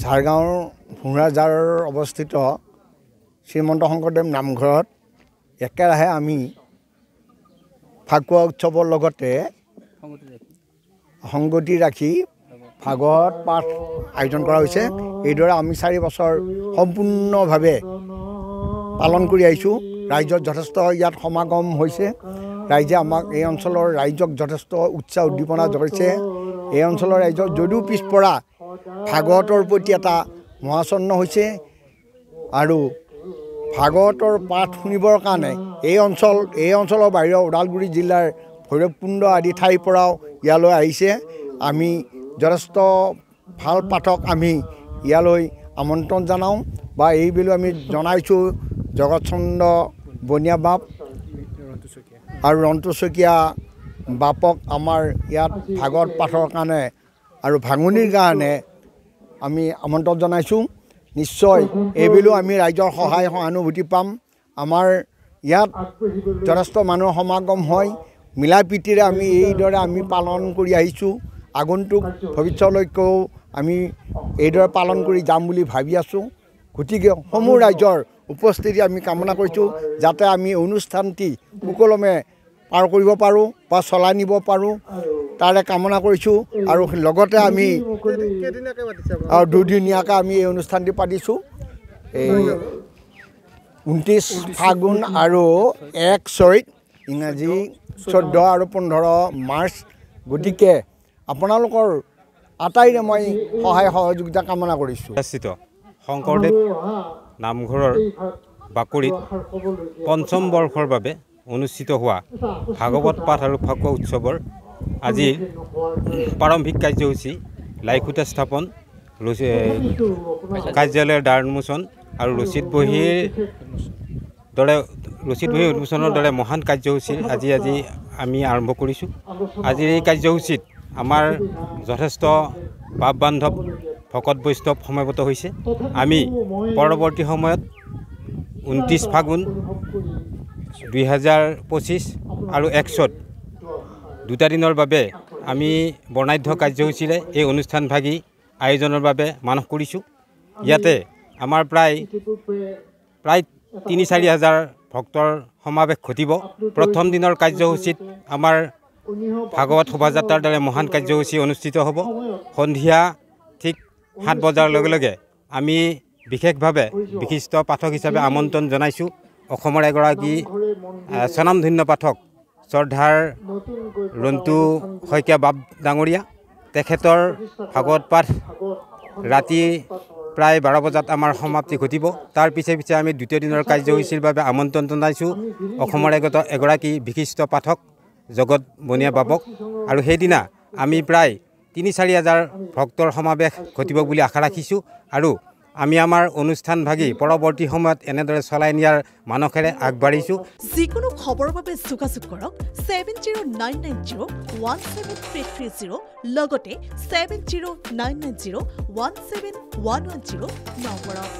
ঝাৰগাঁৱৰ হুৰাজাৰ অৱস্থিত শ্ৰীমন্ত শংকৰদেৱ নামঘৰত একেৰাহে আমি ফাকুৱা উৎসৱৰ লগতে সংগতি ৰাখি ভাগৱত পাঠ আয়োজন কৰা হৈছে। এইদৰে আমি 4 বছৰ সম্পূৰ্ণভাৱে পালন কৰি আহিছোঁ। ৰাইজৰ যথেষ্ট ইয়াত সমাগম হৈছে। ৰাইজে আমাক এই অঞ্চলৰ ৰাইজক যথেষ্ট উৎসাহ উদ্দীপনা জগাইছে। এই অঞ্চলৰ ৰাইজৰ যদিও পিছপৰা ভাগৱতৰ প্ৰতি এটা মহাচন্ন হৈছে আৰু ভাগৱতৰ পাঠ শুনিবৰ কাৰণে এই অঞ্চলৰ বাহিৰৰ ওদালগুৰি জিলাৰ ভৈৰৱকুণ্ড আদি ঠাইৰ পৰাও ইয়ালৈ আহিছে। আমি যথেষ্ট ভাল পাঠক আমি ইয়ালৈ আমন্ত্ৰণ জনাওঁ বা এইবুলি আমি জনাইছোঁ জগতচন্দ্ৰ বনিয়া বাপ আৰু ৰন্তু শইকীয়া বাপক আমাৰ ইয়াত ভাগৱত পাঠৰ কাৰণে আৰু ভাঙনিৰ কাৰণে আমি আমন্ত্ৰণ জনাইছোঁ। নিশ্চয় এইবুলিও আমি ৰাইজৰ সহায় সহানুভূতি পাম। আমাৰ ইয়াত যথেষ্ট মানুহৰ সমাগম হয়। মিলা প্ৰীতিৰে আমি এইদৰে আমি পালন কৰি আহিছোঁ। আগন্তুক ভৱিষ্যতলৈকেও আমি এইদৰে পালন কৰি যাম বুলি ভাবি আছোঁ। গতিকে সমূহ ৰাইজৰ উপস্থিতি আমি কামনা কৰিছোঁ যাতে আমি অনুষ্ঠানটি সুকলমে পাৰ কৰিব পাৰোঁ বা চলাই নিব পাৰোঁ তাৰে কামনা কৰিছোঁ। আৰু লগতে আমি 2দিনীয়াকৈ আমি এই অনুষ্ঠানটি পাতিছোঁ। এই 29 ফাগুন আৰু 1 চৈত ইংৰাজী 14 আৰু 15 মাৰ্চ। গতিকে আপোনালোকৰ আটাইৰে মই সহায় সহযোগিতা কামনা কৰিছোঁ। শংকৰদেৱ নামঘৰৰ বাকৰিত 5ম বৰ্ষৰ বাবে অনুষ্ঠিত হোৱা ভাগৱত পাঠ আৰু ফাকুৱা উৎসৱৰ আজিৰ প্ৰাৰম্ভিক কাৰ্যসূচী লাইখুটা স্থাপন, কাৰ্যালয়ৰ দ্বাৰ উন্মোচন আৰু ৰচিদ বহীৰ উন্মোচনৰ দৰে মহান কাৰ্যসূচী আজি আমি আৰম্ভ কৰিছোঁ। আজিৰ এই কাৰ্যসূচীত আমাৰ যথেষ্ট পাপ বান্ধৱ ভকত বৈষ্ণৱ সমাগত হৈছে। আমি পৰৱৰ্তী সময়ত 29 ফাগুন 2025 আৰু 1 চৈত 2টা দিনৰ বাবে আমি বৰ্ণাঢ্য কাৰ্যসূচীৰে এই অনুষ্ঠানভাগী আয়োজনৰ বাবে মানস কৰিছোঁ। ইয়াতে আমাৰ প্ৰায় 3-4 হাজাৰ ভক্তৰ সমাৱেশ ঘটিব। প্ৰথম দিনৰ কাৰ্যসূচীত আমাৰ ভাগৱত শোভাযাত্ৰাৰ দৰে মহান কাৰ্যসূচী অনুষ্ঠিত হ'ব। সন্ধিয়া ঠিক 7 বজাৰ লগে লগে আমি বিশেষভাৱে বিশিষ্ট পাঠক হিচাপে আমন্ত্ৰণ জনাইছোঁ অসমৰ এগৰাকী স্বনামধন্য পাঠক শ্ৰদ্ধাৰ ৰন্তু শইকীয়া বাপ ডাঙৰীয়া। তেখেতৰ ভাগৱত পাঠ ৰাতি প্ৰায় 12 বজাত আমাৰ সমাপ্তি ঘটিব। তাৰ পিছে আমি 2য় দিনৰ কাৰ্যসূচীৰ বাবে আমন্ত্ৰণ জনাইছোঁ অসমৰ এগৰাকী বিশিষ্ট পাঠক জগত বনিয়া বাপক। আৰু সেইদিনা আমি প্ৰায় 3-4 হাজাৰ ভক্তৰ সমাৱেশ ঘটিব বুলি আশা ৰাখিছোঁ। আৰু আমি আমাৰ অনুষ্ঠানভাগী পৰৱৰ্তী সময়ত এনেদৰে চলাই নিয়াৰ মানসেৰে আগবাঢ়িছোঁ। যিকোনো খবৰৰ বাবে যোগাযোগ কৰক 7099017330 লগতে 7099017110 নম্বৰত।